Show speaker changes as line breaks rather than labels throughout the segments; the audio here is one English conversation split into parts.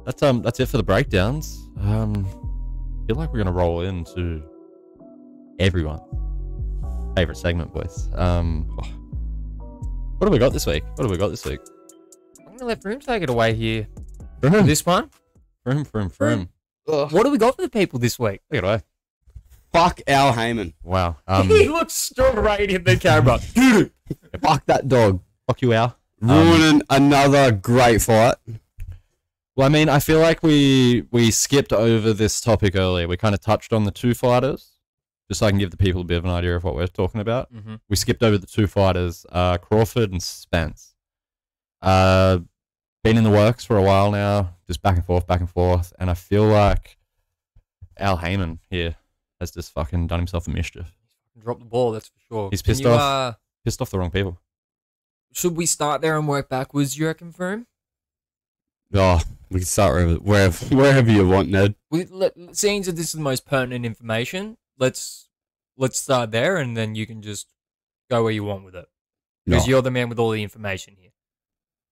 That's it for the breakdowns. Feel like we're gonna roll into everyone's favorite segment, boys. What have we got this week?
I'm gonna let Vroom take it away here.
Vroom.
This one.
Vroom.
What do we got for the people this week?
Take it away.
Fuck Al Haymon.
Wow.
He looks straight in the camera.
Fuck that dog.
Fuck you, Al.
Ruining another great fight.
Well, I mean, I feel like we skipped over this topic earlier. We kind of touched on the two fighters, just so I can give the people a bit of an idea of what we're talking about.
Mm-hmm.
We skipped over the two fighters, Crawford and Spence. Been in the works for a while now, just back and forth, and I feel like Al Haymon here has just fucking done himself a mischief.
Drop the ball, that's for sure.
He's pissed off the wrong people.
Should we start there and work backwards, you reckon, Vroom?
Oh, we can start wherever you want, Ned.
Seeing that this is the most pertinent information, let's start there, and then you can just go where you want with it. Because you're the man with all the information here.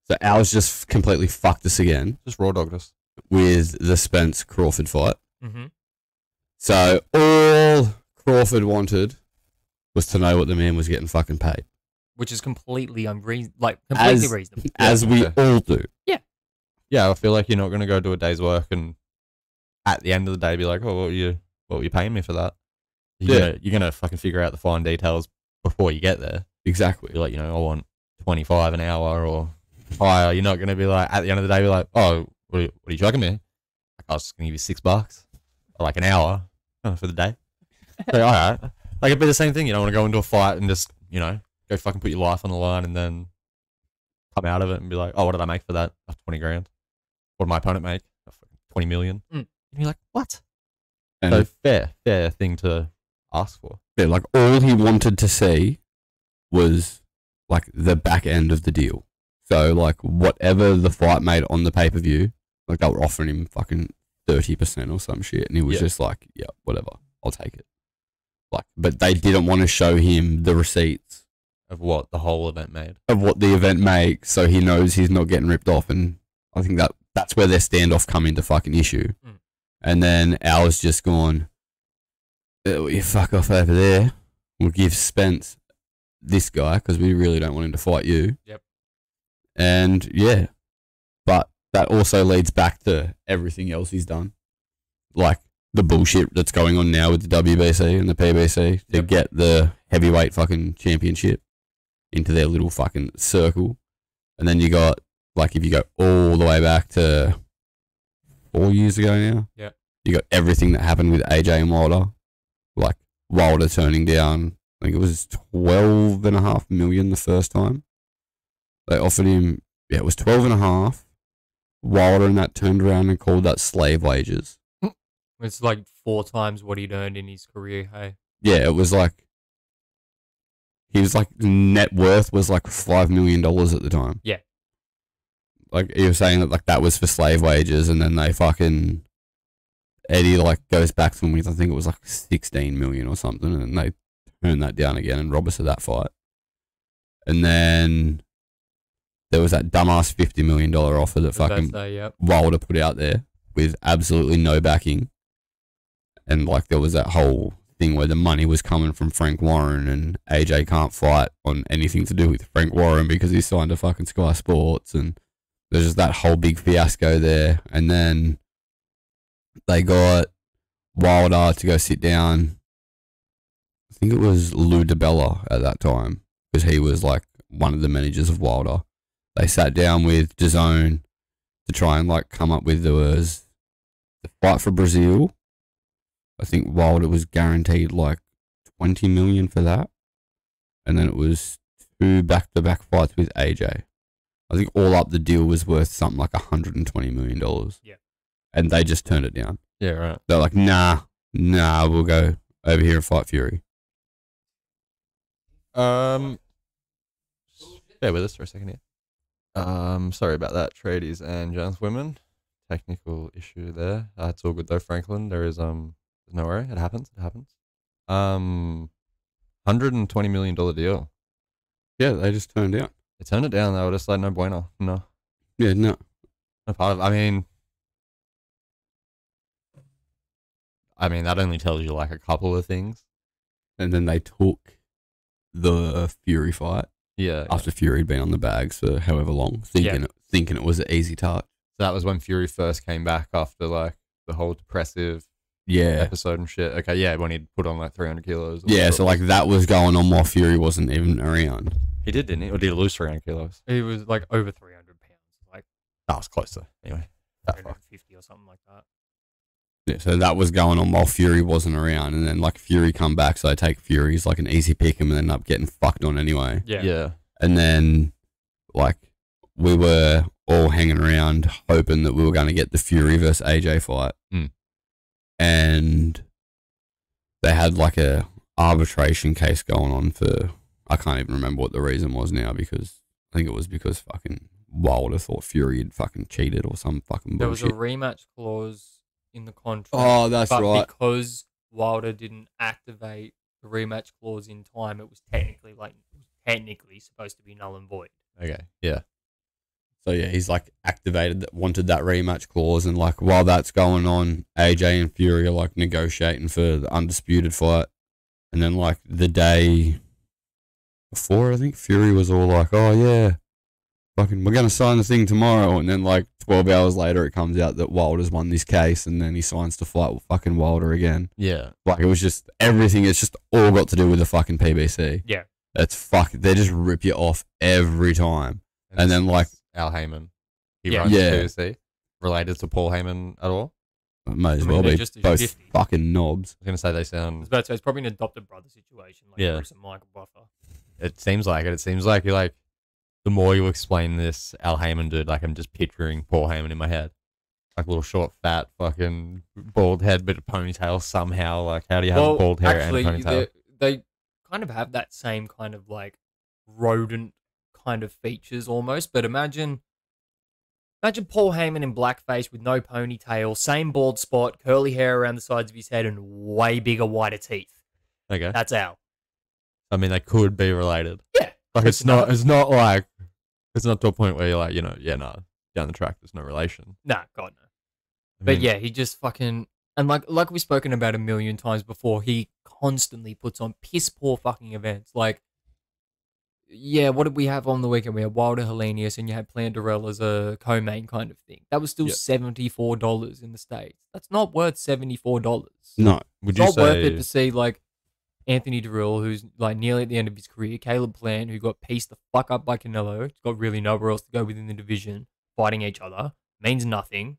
So Al's just completely fucked us again
Just raw dogged us.
with the Spence Crawford fight.
Mm-hmm.
So all Crawford wanted was to know what the man was getting fucking paid.
Which is completely reasonable.
As we all do.
Yeah, I feel like you're not going to go do a day's work and at the end of the day be like, oh, what were you paying me for that? You're gonna fucking figure out the fine details before you get there.
Exactly.
You're like, I want 25 an hour or higher. You're not going to be like, at the end of the day, be like, oh, what are you chucking me? Like, I was just going to give you $6 or like an hour for the day. So, all right. Like, it'd be the same thing. You don't want to go into a fight and just, go fucking put your life on the line and then come out of it and be like, oh, what did I make for that? Oh, 20 grand. What did my opponent make? Oh, 20 million. And you're like, what?
And
so fair thing to ask for.
yeah, like all he wanted to see was like the back end of the deal. So like whatever the fight made on the pay-per-view, like they were offering him fucking 30% or some shit. And he was just like, yeah, whatever, I'll take it. Like, but they didn't want to show him the receipts
Of what the whole event made.
of what the event makes, so he knows he's not getting ripped off. And I think that's where their standoff come into fucking issue. And then Al's just gone, you fuck off over there. We'll give Spence this guy because we really don't want him to fight you.
Yep.
And yeah, but that also leads back to everything else he's done. Like the bullshit that's going on now with the WBC and the PBC to get the heavyweight fucking championship into their little fucking circle. And then you got, like, if you go all the way back to 4 years ago now, you got everything that happened with AJ and Wilder. Like Wilder turning down, I think it was 12.5 million the first time. They offered him, it was 12.5. Wilder and that turned around and called that slave wages.
It's like 4 times what he'd earned in his career, hey?
Yeah, it was like, he was like, net worth was like $5 million at the time.
Yeah.
Like, he was saying that like that was for slave wages, and then they fucking, Eddie like goes back to him with, I think it was like 16 million or something, and they turned that down again and rob us of that fight. And then there was that dumbass $50 million offer that fucking Wilder put out there with absolutely no backing. And like there was that whole thing where the money was coming from Frank Warren, and AJ can't fight on anything to do with Frank Warren because he's signed to fucking Sky Sports, and there's just that whole big fiasco there. And then they got Wilder to go sit down. I think it was Lou DiBella at that time, because he was like one of the managers of Wilder. They sat down with DAZN to try and like come up with, there was the fight for Brazil. I think Wilder was guaranteed like 20 million for that. And then it was 2 back-to-back fights with AJ. I think all up the deal was worth something like $120 million.
Yeah.
And they just turned it down.
Yeah, right.
They're like, nah, we'll go over here and fight Fury.
Bear with us for a second here. Sorry about that, tradies and gentlewomen. Technical issue there. It's all good though, Franklin. There's no worry. It happens. $120 million deal.
Yeah, they just turned down.
They turned it down. They were just like, no bueno. No.
Yeah, no.
No part of. I mean, I mean, that only tells you like a couple of things.
And then they took the Fury fight
Yeah.
after Fury had been on the bags for however long, thinking it was an easy touch.
So that was when Fury first came back after like the whole depressive
Yeah.
episode and shit. Okay, yeah, when he'd put on like 300 kilos.
Yeah, so like that was going on while Fury wasn't even around.
He did, didn't he? Or did he lose 300 kilos?
He was like over 300 pounds, like
That was closer. Anyway. That fuck.
350 or something like that.
Yeah, so that was going on while Fury wasn't around, and then like Fury come back, so I take Fury as like an easy pick and end up getting fucked on anyway.
Yeah.
Yeah.
And then like we were all hanging around hoping that we were going to get the Fury versus AJ fight.
Mm.
And they had like a arbitration case going on for, I can't even remember what the reason was now, because I think it was because fucking Wilder thought Fury had fucking cheated or some fucking
There was
bullshit.
a rematch clause in the contract.
Oh, that's
but
right.
because Wilder didn't activate the rematch clause in time, it was technically supposed to be null and void.
Okay. Yeah.
So yeah, he's like activated that, wanted that rematch clause, and like while that's going on, AJ and Fury are like negotiating for the undisputed fight, and then like the day before, I think Fury was all like, "Oh yeah, fucking, we're gonna sign the thing tomorrow," and then like 12 hours later, it comes out that Wilder's won this case, and then he signs to fight with fucking Wilder again.
Yeah.
Like it was just everything. It's just all got to do with the fucking PBC.
Yeah.
It's they just rip you off every time, and then like.
Al Haymon. He
Yeah.
runs
Yeah.
PBC. Related to Paul Heyman at all?
Might as
I mean,
well
they're
be
just as
both
shifty.
fucking knobs.
I was going to say they
I was
sound...
about to say, it's probably an adopted brother situation, like
Yeah.
Bruce and Michael Buffer.
It seems like it. It seems like you're like... The more you explain this Al Haymon dude, like I'm just picturing Paul Heyman in my head. Like little short, fat, fucking bald head, bit of ponytail somehow. Like how do you have bald hair
actually,
and a ponytail?
they kind of have that same kind of like rodent kind of features almost, but imagine Paul Heyman in blackface with no ponytail, same bald spot, curly hair around the sides of his head, and way bigger, whiter teeth.
Okay.
That's Al.
I mean, they could be related.
Yeah.
Like
It's
it's not like... It's not to a point where you're like, down the track, there's no relation.
Nah, God no.
I
But
mean,
yeah, he just fucking, and like we've spoken about a million times before, he constantly puts on piss poor fucking events. Like, yeah, what did we have on the weekend? We had Wilder Hellenius, and you had Plantarell as a co-main kind of thing. That was still
Yeah.
$74 in the States. That's not worth $74.
No.
would
It's
you
not worth it
say...
to see like Anthony Dirrell, who's like nearly at the end of his career, Caleb Plant, who got pieced the fuck up by Canelo, he's got really nowhere else to go within the division, fighting each other, means nothing.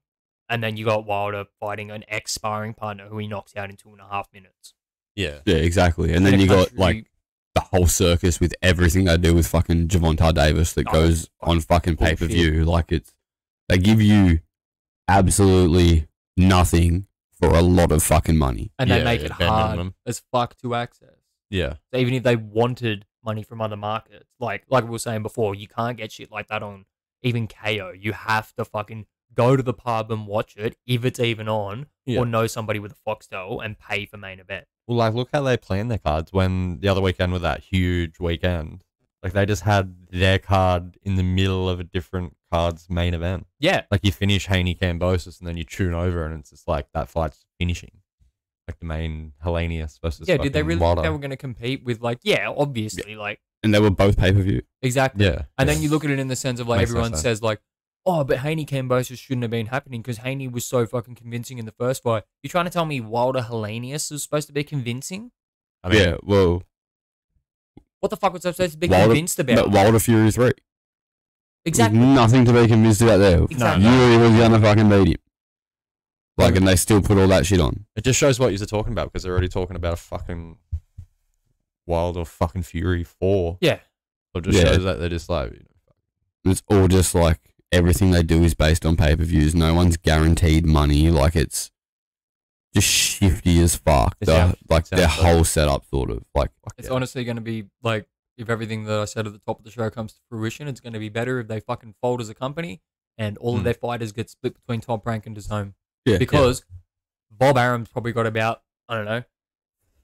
And then you got Wilder fighting an ex-sparring partner who he knocks out in 2.5 minutes.
Yeah.
Yeah, exactly. And then
In a
you got
country-
like the whole circus with everything they do with fucking Gervonta Davis that
Oh,
goes on fucking
bullshit.
pay-per-view. Like they give you absolutely nothing for a lot of fucking money.
and they
Yeah,
make
yeah,
it
bare
hard
minimum.
as fuck to access.
Yeah.
So even if they wanted money from other markets, like we were saying before, you can't get shit like that on even KO. You have to fucking go to the pub and watch it if it's even on,
Yeah.
or know somebody with a Foxtel and pay for main event.
Well, like, look how they plan their cards. When the other weekend with that huge weekend, like they just had their card in the middle of a different card's main event.
Yeah,
Like you finish Haney Cambosis and then you tune over and it's just like that fight's finishing. Like the main Hellenius versus
yeah. Did they
fucking
really
Wilder.
think they were going to compete with like? Yeah, obviously, like
And they were both pay-per-view.
exactly.
Yeah.
And then you look at it in the sense of like
Makes no
everyone
sense.
says like, oh, but Haney Cambosis shouldn't have been happening because Haney was so fucking convincing in the first fight. You're trying to tell me Wilder Hellenius was supposed to be convincing?
I mean,
Yeah, well,
What the fuck was I supposed to be
Wilder-
convinced about?
but Wilder Fury 3.
Exactly.
There's nothing to be convinced about there.
Exactly.
Fury was going to fucking beat him. Like, and they still put all that shit on.
it just shows what you're talking about because they're already talking about a fucking Wilder fucking Fury 4.
Yeah.
So it just
Yeah.
shows that they're just like,
It's all just like everything they do is based on pay-per-views. No one's guaranteed money. Like, it's just shifty as fuck.
It sounds-
Like
sounds
their
like-
whole setup, sort of. Like,
It's
yeah.
honestly going to be like, if everything that I said at the top of the show comes to fruition, it's going to be better if they fucking fold as a company and all of
Hmm.
their fighters get split between Top Rank and DAZN.
Yeah.
Because Bob Arum's probably got about, I don't know,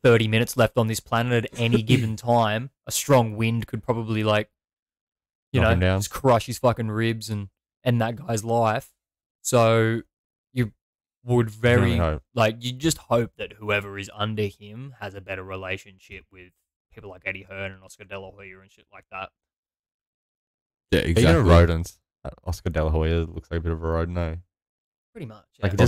30 minutes left on this planet at any given time. A strong wind could probably like, you
Knock
know,
him down.
just crush his fucking ribs and end that guy's life. So would
Really
very
hope.
like you just hope that whoever is under him has a better relationship with people like Eddie Hearn and Oscar De La Hoya and shit like that.
Yeah,
Speaking
exactly.
of rodents, Oscar De La Hoya looks like a bit of a rodent, no?
Pretty much.
Like
Yeah.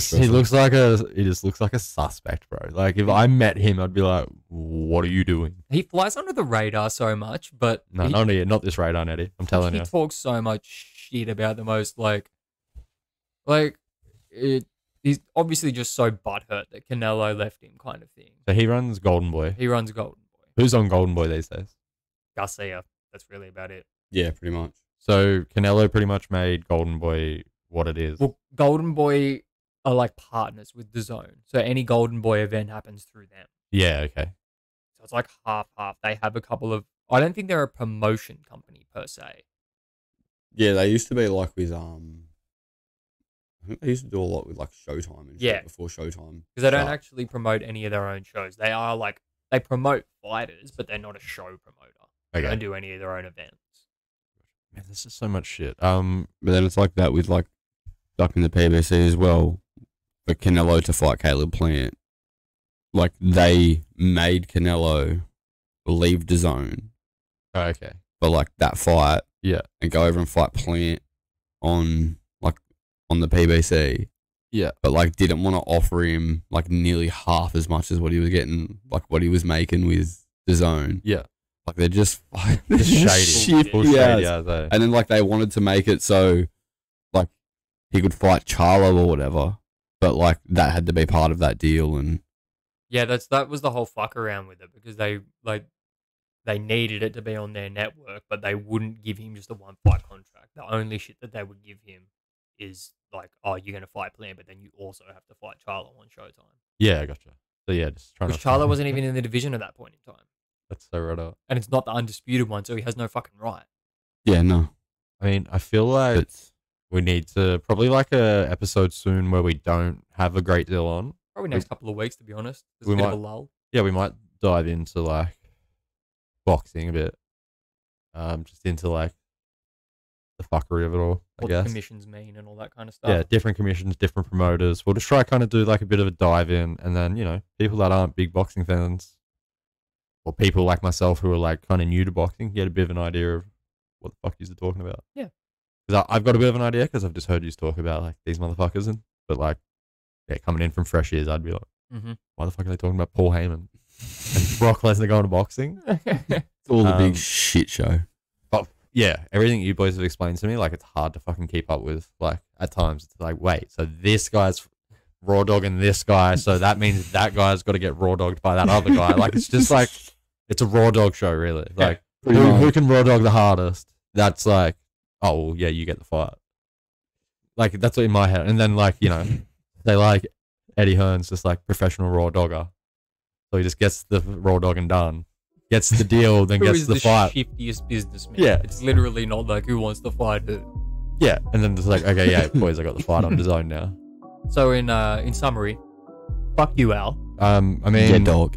he just looks like a suspect, bro. Like if I met him, I'd be like, "What are you doing?"
He flies under the radar so much, but
No, not this radar, Eddie. I'm telling
he
you.
talks so much shit about the most he's obviously just so butthurt that Canelo left him, kind of thing.
So he runs Golden Boy.
He runs Golden Boy.
Who's on Golden Boy these days?
Garcia. That's really about it.
Yeah, pretty much.
So Canelo pretty much made Golden Boy what it is.
Well, Golden Boy are like partners with the Zone, so any Golden Boy event happens through them.
Yeah, okay.
So it's like half. They have a couple of. I don't think they're a promotion company per se.
Yeah, they used to be like with I think they used to do a lot with like Showtime and shit
Yeah.
before Showtime.
Because they don't
started.
actually promote any of their own shows. They are like they promote fighters, but they're not a show promoter. They
Okay.
don't do any of their own events.
Man, there's just so much shit.
But then it's like that with like up in the PBC as well. For Canelo to fight Caleb Plant, like they made Canelo leave the Zone
Oh, okay.
for like that fight,
Yeah.
and go over and fight Plant on the PBC.
Yeah.
But like didn't want to offer him like nearly half as much as what he was getting, like what he was making with the Zone.
Yeah.
Like they're just
Just shady.
shit.
Full
Yeah.
shady, yeah, they-
And then like they wanted to make it so like he could fight Charlo or whatever, but like that had to be part of that deal. And
Yeah, that was the whole fuck around with it because they needed it to be on their network, but they wouldn't give him just a one fight contract. The only shit that they would give him is like, oh, you're gonna fight Plan, but then you also have to fight Charlo on Showtime.
Yeah, I gotcha. So yeah, just trying
Because
to.
Charlo wasn't even in the division at that point in time,
That's so right up.
and it's not the undisputed one, so he has no fucking right.
yeah, no,
I mean, I feel like
it's
we need to probably like a episode soon where we don't have a great deal on.
Probably next couple of weeks, to be honest. There's
we
a bit
might-
of a lull.
Yeah, we might dive into like boxing a bit. Just into like the fuckery of it all, I
What the
guess.
commissions mean and all that kind of stuff.
Yeah, different commissions, different promoters. We'll just try kind of do like a bit of a dive in, and then people that aren't big boxing fans, or people like myself who are like kind of new to boxing, get a bit of an idea of what the fuck you're talking about.
Yeah.
Because I've got a bit of an idea because I've just heard you talk about like these motherfuckers, but like, yeah, coming in from fresh ears, I'd be like,
Mm-hmm.
why the fuck are they talking about Paul Heyman and Brock Lesnar going to boxing?
it's all the
Um,
big shit show.
But yeah, everything you boys have explained to me, like it's hard to fucking keep up with. Like at times, it's like, wait, so this guy's raw dogging this guy, so that means that guy's got to get raw dogged by that other guy. Like it's just like it's a raw dog show, really. Like who can raw dog the hardest? That's like, oh well, yeah, you get the fight. Like that's what in my head, and then like they like Eddie Hearn's just like professional raw dogger, so he just gets the raw dogging done, gets the deal, then
Who
gets
is
the
the
fight.
shiftiest businessman?
Yeah.
It's literally not like who wants to fight who.
Yeah, and then it's like, okay, yeah, boys, I got the fight on design now.
So in summary, fuck you, Al.
I mean,
Yeah, dog.